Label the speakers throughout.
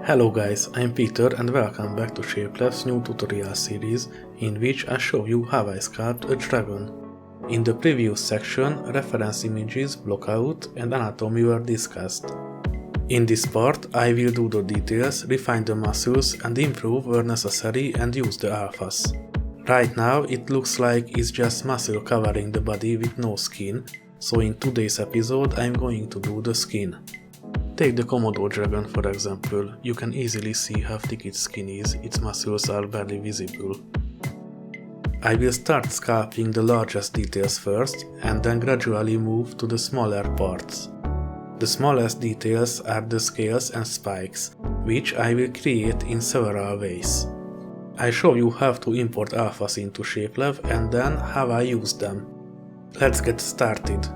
Speaker 1: Hello guys, I'm Peter and welcome back to Shapelab's new tutorial series in which I show you how I sculpt a dragon. In the previous section, reference images, blockout and anatomy were discussed. In this part, I will do the details, refine the muscles and improve where necessary and use the alphas. Right now it looks like it's just muscle covering the body with no skin, so in today's episode I'm going to do the skin. Take the Komodo dragon for example, you can easily see how thick its skin is, its muscles are barely visible. I will start sculpting the largest details first and then gradually move to the smaller parts. The smallest details are the scales and spikes, which I will create in several ways. I show you how to import alphas into Shapelab and then how I use them. Let's get started.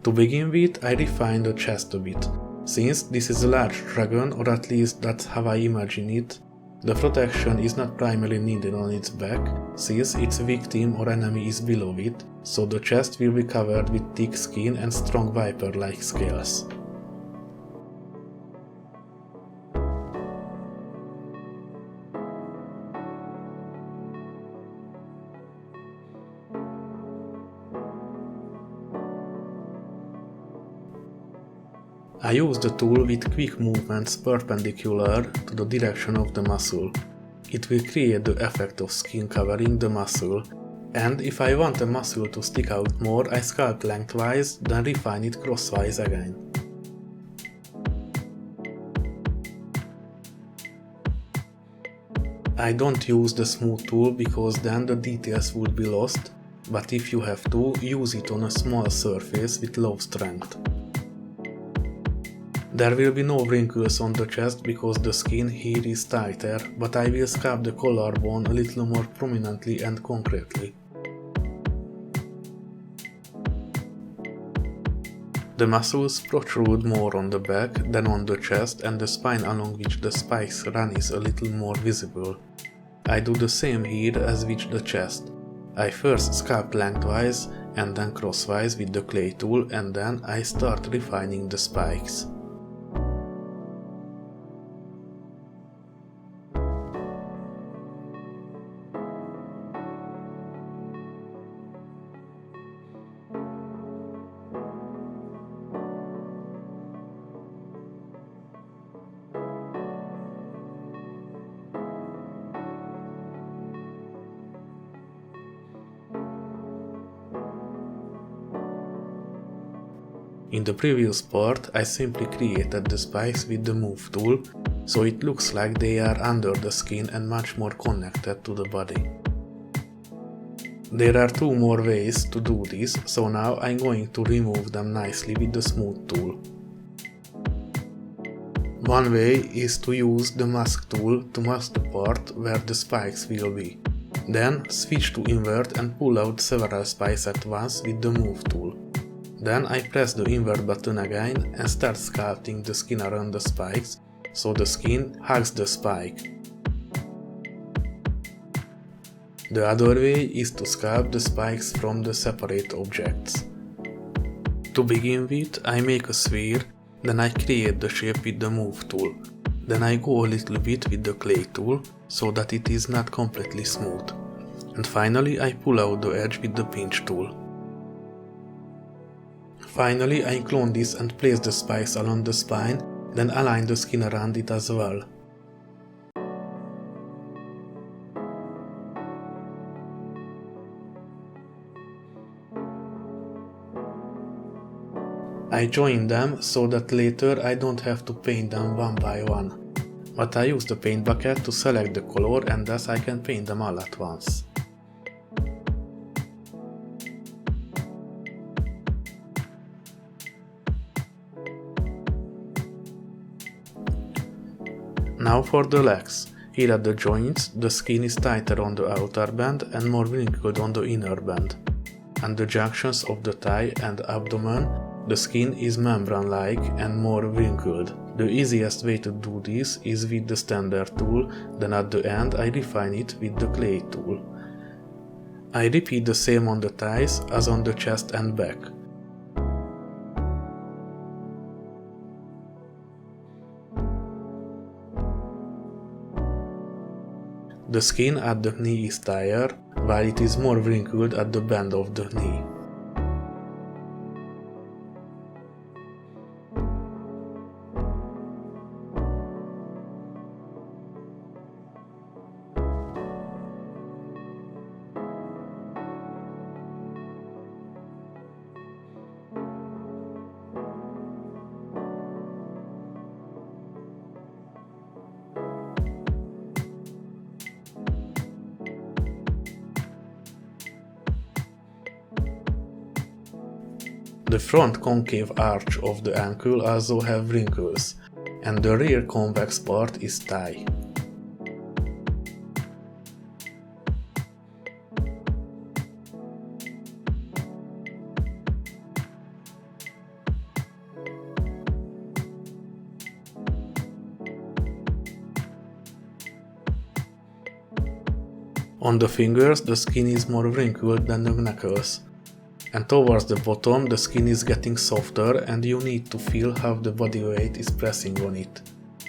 Speaker 1: To begin with, I refine the chest a bit. Since this is a large dragon, or at least that's how I imagine it, the protection is not primarily needed on its back, since its victim or enemy is below it, so the chest will be covered with thick skin and strong viper-like scales. I use the tool with quick movements perpendicular to the direction of the muscle. It will create the effect of skin covering the muscle, and if I want the muscle to stick out more, I sculpt lengthwise, then refine it crosswise again. I don't use the smooth tool because then the details would be lost, but if you have to, use it on a small surface with low strength. There will be no wrinkles on the chest because the skin here is tighter, but I will sculpt the collarbone a little more prominently and concretely. The muscles protrude more on the back than on the chest and the spine along which the spikes run is a little more visible. I do the same here as with the chest. I first sculpt lengthwise and then crosswise with the clay tool and then I start refining the spikes. In the previous part, I simply created the spikes with the move tool, so it looks like they are under the skin and much more connected to the body. There are two more ways to do this, so now I'm going to remove them nicely with the smooth tool. One way is to use the mask tool to mask the part where the spikes will be. Then switch to invert and pull out several spikes at once with the move tool. Then I press the invert button again and start sculpting the skin around the spikes, so the skin hugs the spike. The other way is to sculpt the spikes from the separate objects. To begin with, I make a sphere, then I create the shape with the move tool. Then I go a little bit with the clay tool, so that it is not completely smooth. And finally I pull out the edge with the pinch tool. Finally, I clone this and place the spikes along the spine, then align the skin around it as well. I join them so that later I don't have to paint them one by one. But I use the paint bucket to select the color and thus I can paint them all at once. Now for the legs. Here at the joints, the skin is tighter on the outer band and more wrinkled on the inner band. And the junctions of the thigh and abdomen, the skin is membrane-like and more wrinkled. The easiest way to do this is with the standard tool, then at the end I refine it with the clay tool. I repeat the same on the thighs as on the chest and back. The skin at the knee is thinner, while it is more wrinkled at the bend of the knee. The front concave arch of the ankle also have wrinkles, and the rear convex part is thigh. On the fingers, the skin is more wrinkled than the knuckles, and towards the bottom the skin is getting softer and you need to feel how the body weight is pressing on it.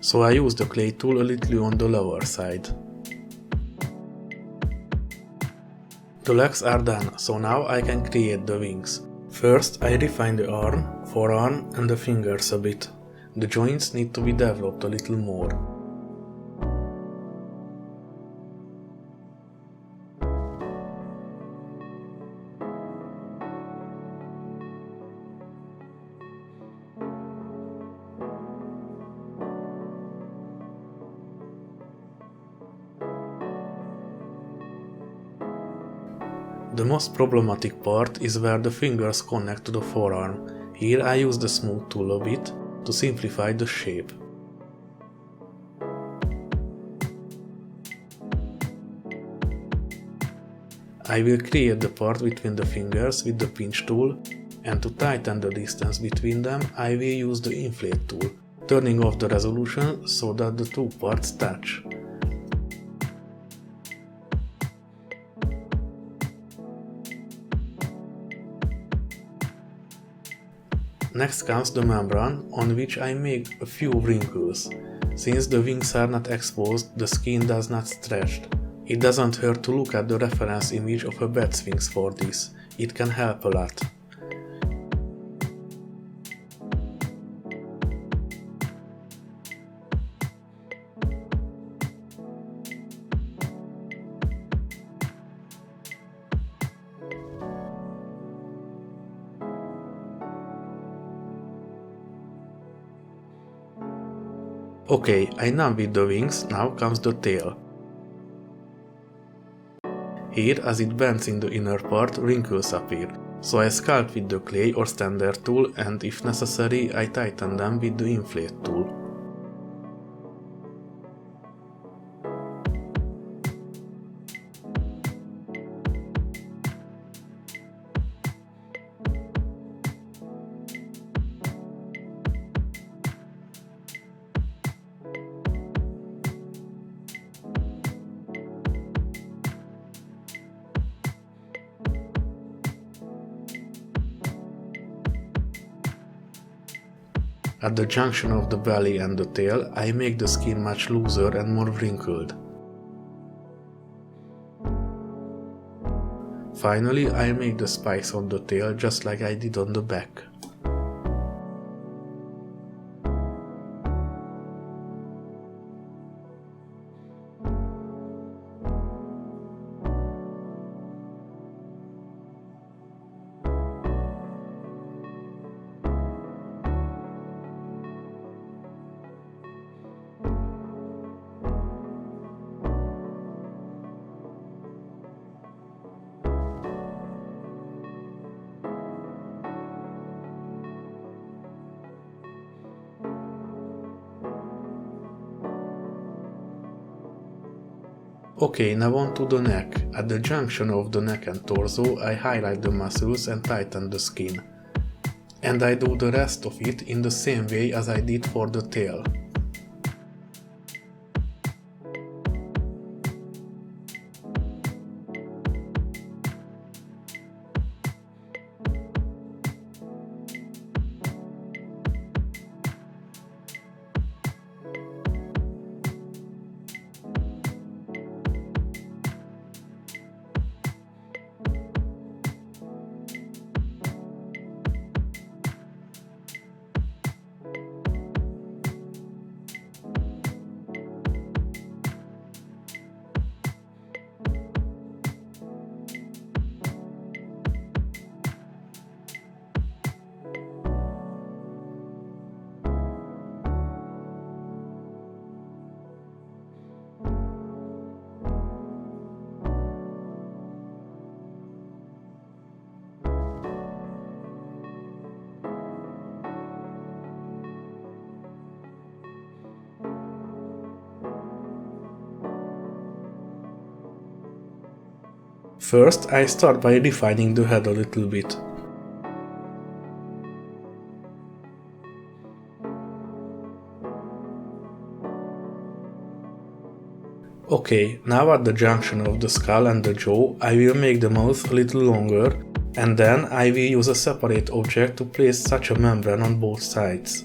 Speaker 1: So I use the clay tool a little on the lower side. The legs are done, so now I can create the wings. First I refine the arm, forearm and the fingers a bit. The joints need to be developed a little more. The most problematic part is where the fingers connect to the forearm. Here I use the smooth tool a bit to simplify the shape. I will create the part between the fingers with the pinch tool, and to tighten the distance between them I will use the inflate tool, turning off the resolution so that the two parts touch. Next comes the membrane, on which I make a few wrinkles. Since the wings are not exposed, the skin does not stretch. It doesn't hurt to look at the reference image of a bat sphinx for this. It can help a lot. Okay, I'm done with the wings, now comes the tail. Here, as it bends in the inner part, wrinkles appear, so I sculpt with the clay or standard tool, and if necessary I tighten them with the inflate tool. At the junction of the belly and the tail, I make the skin much looser and more wrinkled. Finally, I make the spikes on the tail just like I did on the back. Okay, now on to the neck. At the junction of the neck and torso, I highlight the muscles and tighten the skin. And I do the rest of it in the same way as I did for the tail. First, I start by refining the head a little bit. Okay, now at the junction of the skull and the jaw, I will make the mouth a little longer, and then I will use a separate object to place such a membrane on both sides.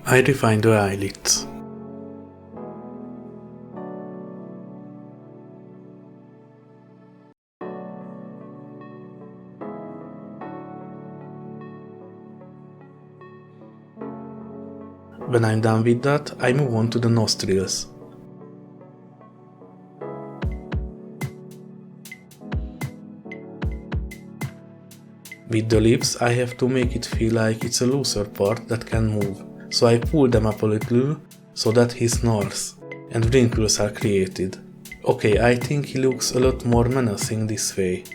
Speaker 1: I refine the eyelids. When I'm done with that, I move on to the nostrils. With the lips, I have to make it feel like it's a looser part that can move, so I pull them up a little so that he snores, and wrinkles are created. Okay, I think he looks a lot more menacing this way.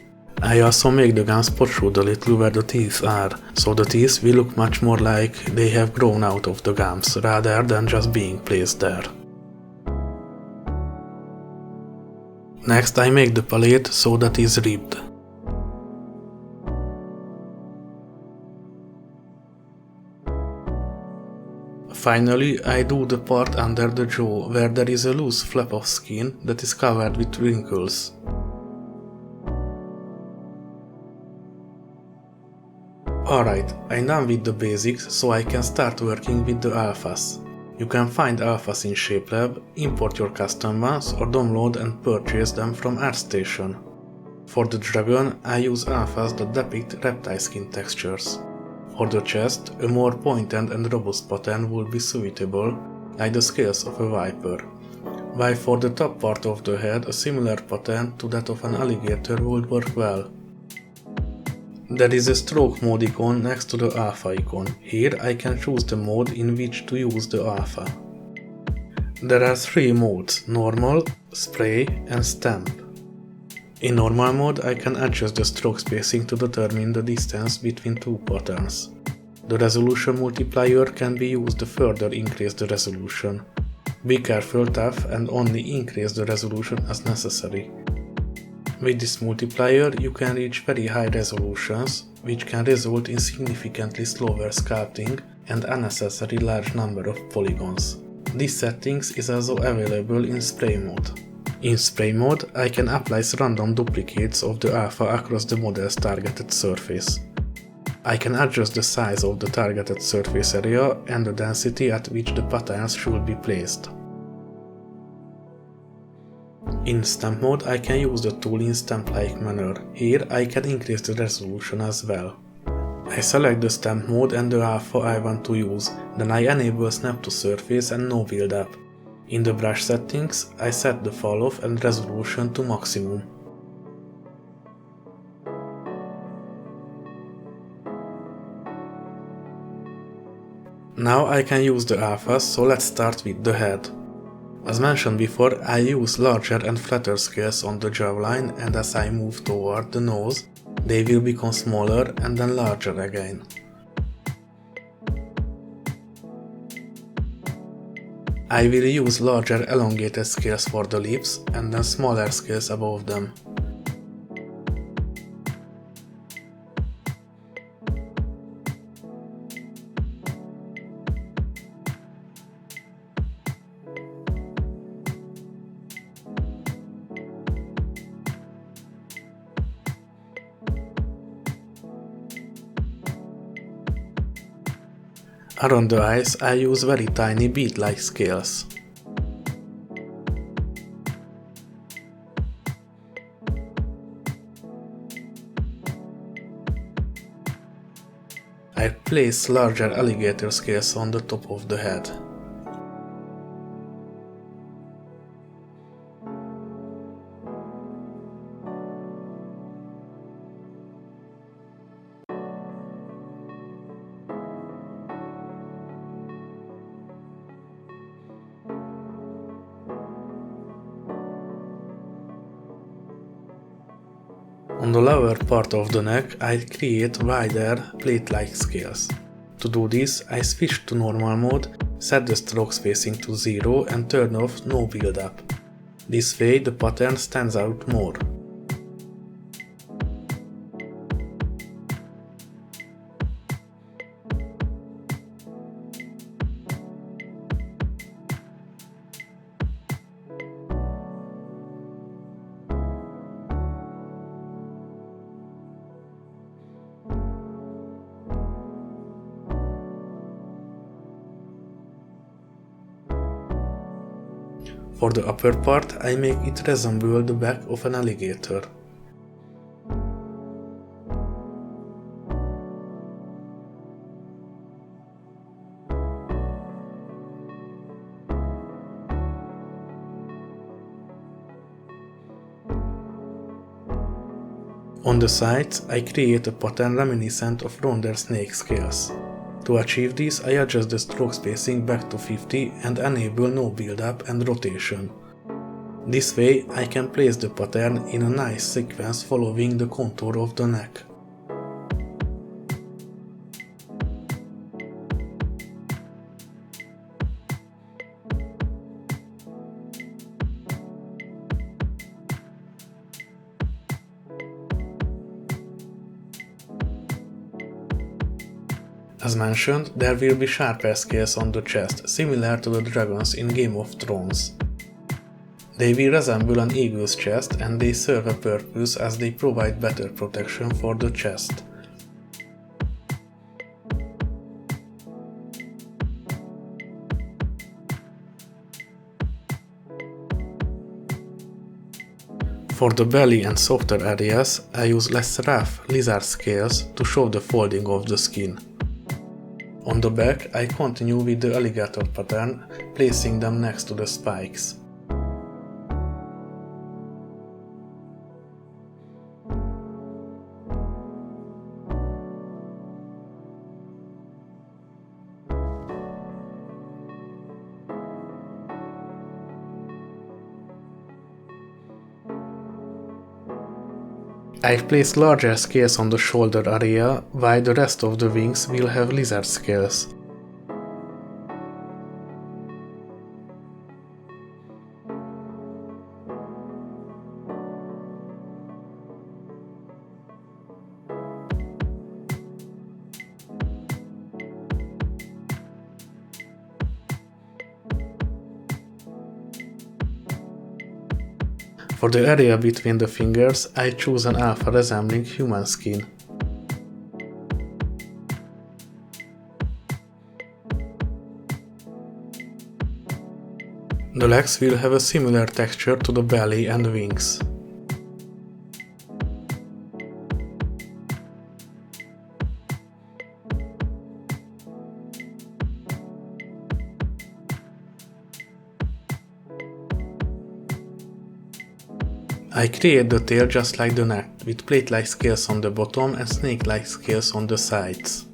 Speaker 1: I also make the gums protrude a little where the teeth are, so the teeth will look much more like they have grown out of the gums rather than just being placed there. Next, I make the palate so that it's ribbed. Finally, I do the part under the jaw where there is a loose flap of skin that is covered with wrinkles. Alright, I'm done with the basics, so I can start working with the alphas. You can find alphas in Shapelab, import your custom ones or download and purchase them from ArtStation. For the dragon, I use alphas that depict reptile skin textures. For the chest, a more pointed and robust pattern would be suitable, like the scales of a viper, while for the top part of the head a similar pattern to that of an alligator would work well. There is a stroke mode icon next to the alpha icon. Here I can choose the mode in which to use the alpha. There are 3 modes: normal, spray and stamp. In normal mode, I can adjust the stroke spacing to determine the distance between 2 patterns. The resolution multiplier can be used to further increase the resolution. Be careful, tough, and only increase the resolution as necessary. With this multiplier, you can reach very high resolutions, which can result in significantly slower sculpting and unnecessary large number of polygons. This settings is also available in spray mode. In spray mode, I can apply random duplicates of the alpha across the model's targeted surface. I can adjust the size of the targeted surface area and the density at which the patterns should be placed. In stamp mode, I can use the tool in stamp-like manner. Here I can increase the resolution as well. I select the stamp mode and the alpha I want to use, then I enable snap to surface and no build up. In the brush settings, I set the fall-off and resolution to maximum. Now I can use the alphas, so let's start with the head. As mentioned before, I use larger and flatter scales on the jawline, and as I move toward the nose, they will become smaller and then larger again. I will use larger elongated scales for the lips and then smaller scales above them. Around the eyes, I use very tiny bead-like scales. place larger alligator scales on the top of the head. On the lower part of the neck, I create wider, plate-like scales. To do this, I switch to normal mode, set the stroke spacing to 0 and turn off no build-up. This way the pattern stands out more. For the upper part, I make it resemble the back of an alligator. On the sides, I create a pattern reminiscent of rounder snake scales. To achieve this, I adjust the stroke spacing back to 50 and enable no build-up and rotation. This way, I can place the pattern in a nice sequence following the contour of the neck. As mentioned, there will be sharper scales on the chest, similar to the dragons in Game of Thrones. They will resemble an eagle's chest and they serve a purpose as they provide better protection for the chest. For the belly and softer areas, I use less rough lizard scales to show the folding of the skin. On the back, I continue with the alligator pattern, placing them next to the spikes. I've placed larger scales on the shoulder area, while the rest of the wings will have lizard scales. For the area between the fingers, I choose an alpha resembling human skin. The legs will have a similar texture to the belly and wings. I create the tail just like the neck, with plate-like scales on the bottom and snake-like scales on the sides.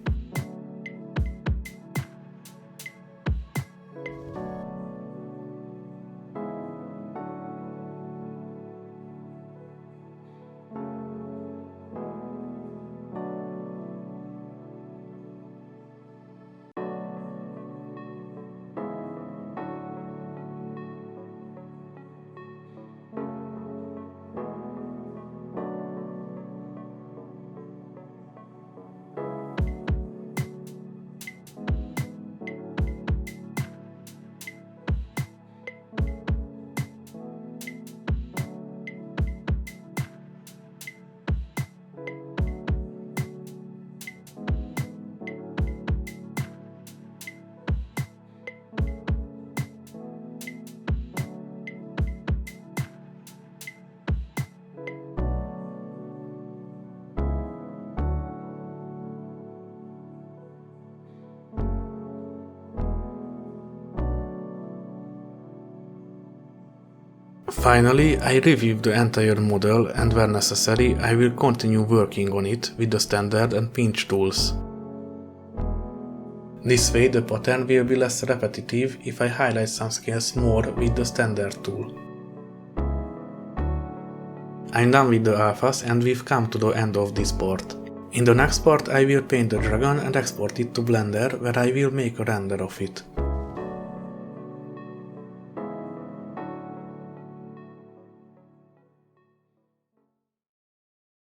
Speaker 1: Finally, I reviewed the entire model, and where necessary, I will continue working on it with the standard and pinch tools. This way the pattern will be less repetitive if I highlight some scales more with the standard tool. I'm done with the alphas and we've come to the end of this part. In the next part I will paint the dragon and export it to Blender, where I will make a render of it.